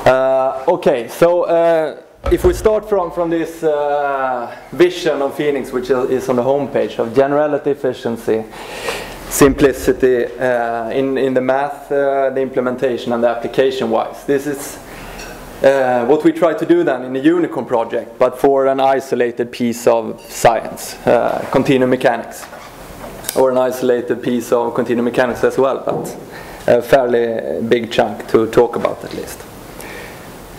Okay, so if we start from this vision of FEniCS, which is on the homepage, of generality, efficiency, simplicity in the math, the implementation, and the application-wise. This is what we try to do then in the Unicorn project, but for an isolated piece of science, continuum mechanics, or an isolated piece of continuum mechanics as well, but a fairly big chunk to talk about at least.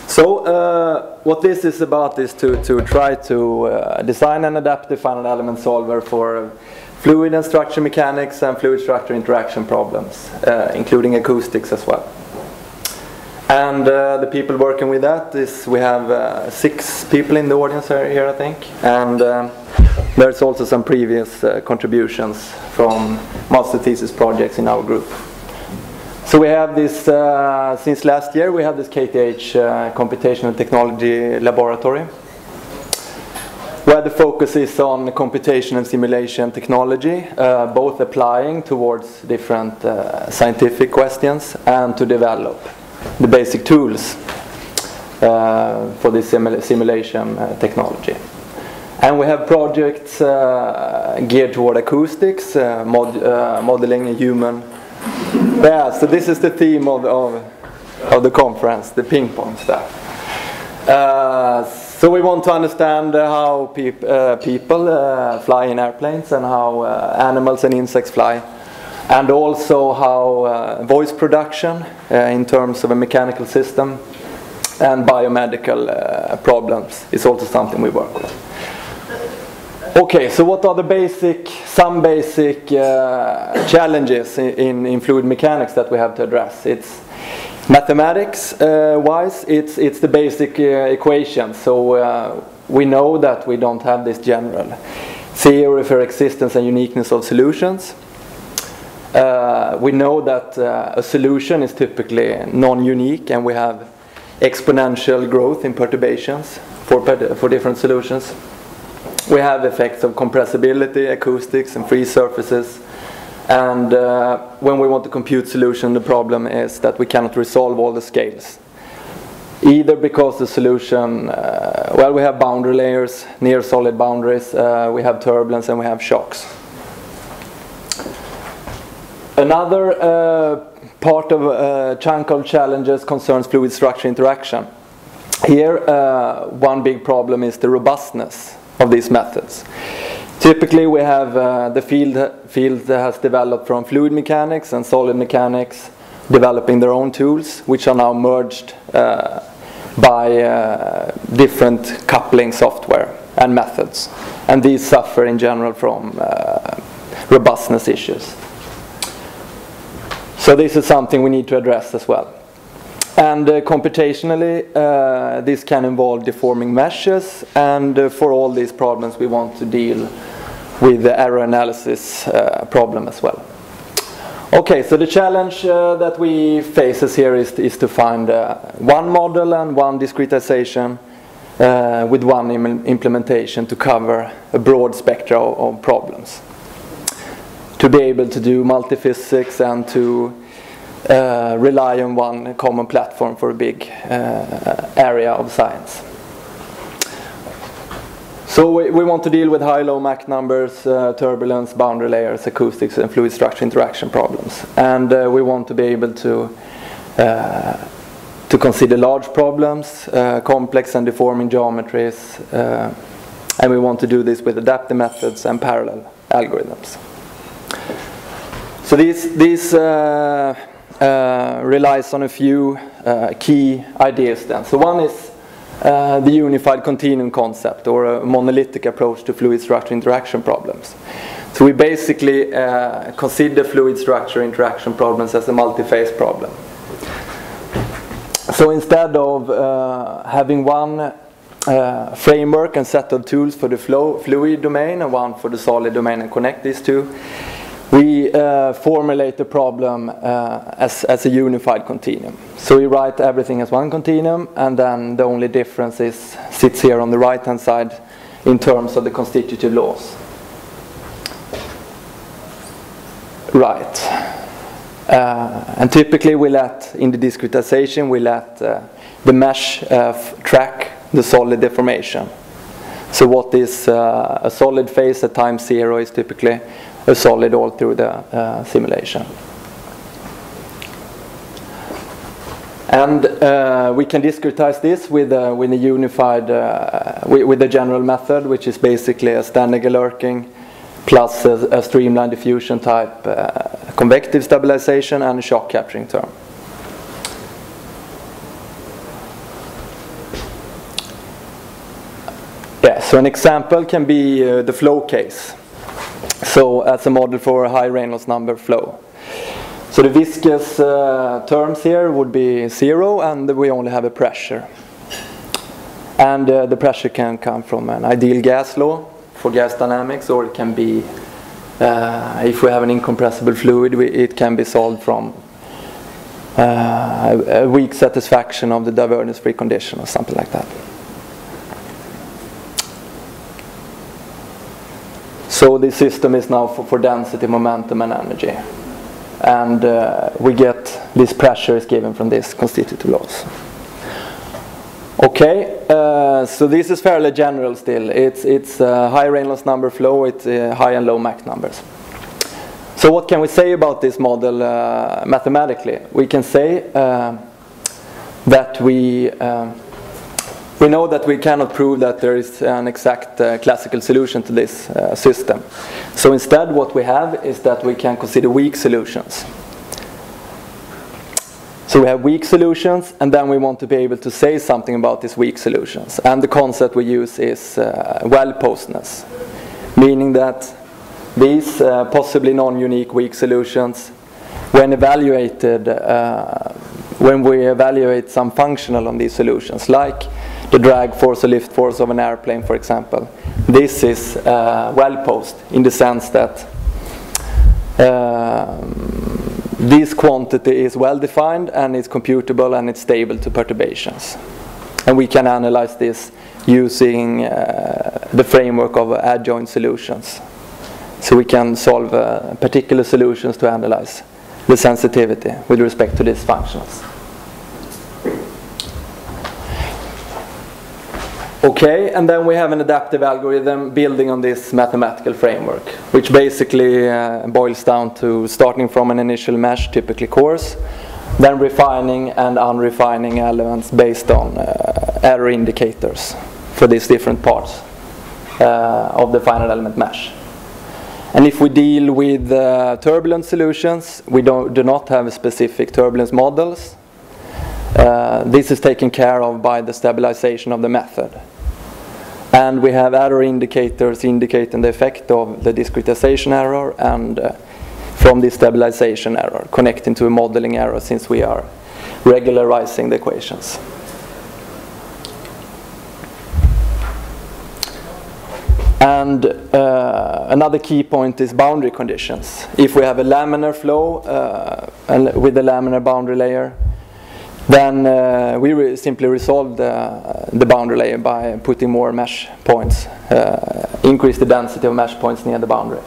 So what this is about is to try to design and adapt the finite element solver for fluid and structure mechanics and fluid structure interaction problems, including acoustics as well. And the people working with that is, we have 6 people in the audience here I think, and there's also some previous contributions from master thesis projects in our group. So we have this, since last year we have this KTH Computational Technology Laboratory, where the focus is on computation and simulation technology, both applying towards different scientific questions and to develop the basic tools for this simulation technology. And we have projects geared toward acoustics, modeling a human. Yeah, so this is the theme of the conference, the ping pong stuff. So we want to understand how people fly in airplanes, and how animals and insects fly, and also how voice production in terms of a mechanical system and biomedical problems is also something we work with. Okay, so what are the some basic challenges in fluid mechanics that we have to address? It's mathematics wise, it's the basic equations. So we know that we don't have this general theory for existence and uniqueness of solutions. We know that a solution is typically non-unique, and we have exponential growth in perturbations for different solutions. We have effects of compressibility, acoustics, and free surfaces. And when we want to compute solution, the problem is that we cannot resolve all the scales. Either because the solution, well, we have boundary layers, near solid boundaries, we have turbulence, and we have shocks. Another part of chunk of challenges concerns fluid structure interaction. Here, one big problem is the robustness of these methods. Typically we have the field that has developed from fluid mechanics and solid mechanics developing their own tools, which are now merged by different coupling software and methods, and these suffer in general from robustness issues. So this is something we need to address as well. And computationally, this can involve deforming meshes, and for all these problems we want to deal with the error analysis problem as well. Okay, so the challenge that we face here is to find one model and one discretization with one implementation to cover a broad spectrum of problems. To be able to do multiphysics and to rely on one common platform for a big area of science. So we want to deal with high-low Mach numbers, turbulence, boundary layers, acoustics, and fluid structure interaction problems. And we want to be able to consider large problems, complex and deforming geometries, and we want to do this with adaptive methods and parallel algorithms. So these relies on a few key ideas then. So one is the unified continuum concept, or a monolithic approach to fluid structure interaction problems. So we basically consider fluid structure interaction problems as a multi-phase problem. So instead of having one framework and set of tools for the fluid domain and one for the solid domain and connect these two, we formulate the problem as a unified continuum. So we write everything as one continuum, and then the only difference sits here on the right hand side in terms of the constitutive laws. Right. And typically in the discretization we let the mesh track the solid deformation. So what is a solid phase at time 0 is typically a solid all through the simulation. And we can discretize this with a unified, with the general method, which is basically a standard Galerking plus a streamline diffusion type convective stabilization and a shock capturing term. Yeah, so an example can be the flow case. So as a model for a high Reynolds number flow. So the viscous terms here would be 0, and we only have a pressure. And the pressure can come from an ideal gas law for gas dynamics, or it can be, if we have an incompressible fluid, it can be solved from a weak satisfaction of the divergence-free condition or something like that. So this system is now for density, momentum, and energy. And we get this pressure is given from this constitutive laws. Okay, so this is fairly general still. It's high Reynolds number flow, it's high and low Mach numbers. So what can we say about this model mathematically? We can say that we know that we cannot prove that there is an exact classical solution to this system. So instead what we have is that we can consider weak solutions. So we have weak solutions, and then we want to be able to say something about these weak solutions. And the concept we use is well-postness, meaning that these possibly non-unique weak solutions, when evaluated, when we evaluate some functional on these solutions, like the drag force or lift force of an airplane, for example, this is well-posed in the sense that this quantity is well-defined and it's computable and it's stable to perturbations. And we can analyze this using the framework of adjoint solutions. So we can solve particular solutions to analyze the sensitivity with respect to these functions. Okay, and then we have an adaptive algorithm building on this mathematical framework, which basically boils down to starting from an initial mesh, typically coarse, then refining and unrefining elements based on error indicators for these different parts of the final element mesh. And if we deal with turbulent solutions, we do not have specific turbulence models. This is taken care of by the stabilization of the method. And we have error indicators indicating the effect of the discretization error and from the stabilization error, connecting to a modeling error since we are regularizing the equations. And another key point is boundary conditions. If we have a laminar flow with a laminar boundary layer, then we simply resolve the boundary layer by putting more mesh points, increase the density of mesh points near the boundary.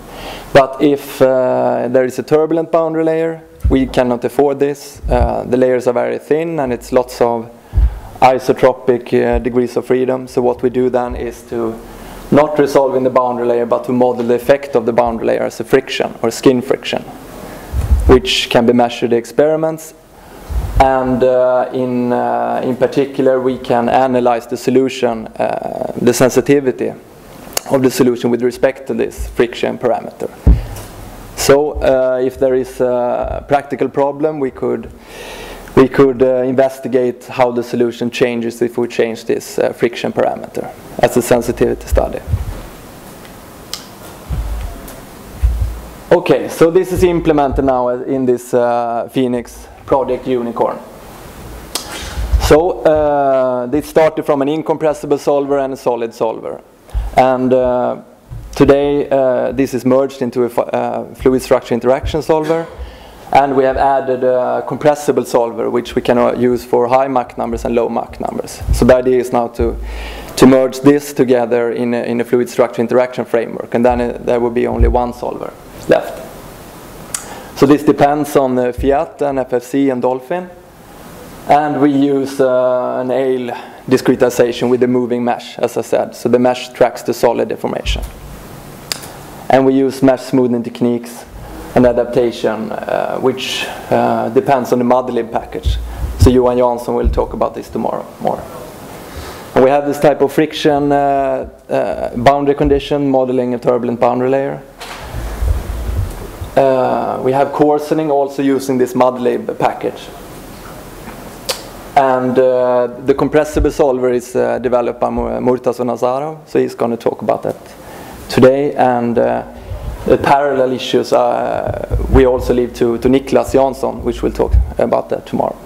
But if there is a turbulent boundary layer, we cannot afford this. The layers are very thin and it's lots of isotropic degrees of freedom. So what we do then is to not resolve in the boundary layer, but to model the effect of the boundary layer as a friction or skin friction, which can be measured in experiments. And in particular, we can analyze the solution, the sensitivity of the solution with respect to this friction parameter. So if there is a practical problem, we could investigate how the solution changes if we change this friction parameter as a sensitivity study. Okay, so this is implemented now in this FEniCS project Unicorn. So this started from an incompressible solver and a solid solver. And today this is merged into a fluid structure interaction solver. And we have added a compressible solver, which we can use for high Mach numbers and low Mach numbers. So the idea is now to merge this together in a fluid structure interaction framework. And then there will be only one solver left. So this depends on Fiat and FFC and Dolphin. And we use an Ale discretization with the moving mesh, as I said. So the mesh tracks the solid deformation. And we use mesh smoothing techniques and adaptation, which depends on the MudLib package. So Johan Jansson will talk about this tomorrow more. And we have this type of friction boundary condition, modeling a turbulent boundary layer. We have coarsening also using this MudLib package. And the compressible solver is developed by Murtaza Nazarov, so he's going to talk about that today. And the parallel issues we also leave to Niklas Jansson, which will talk about that tomorrow.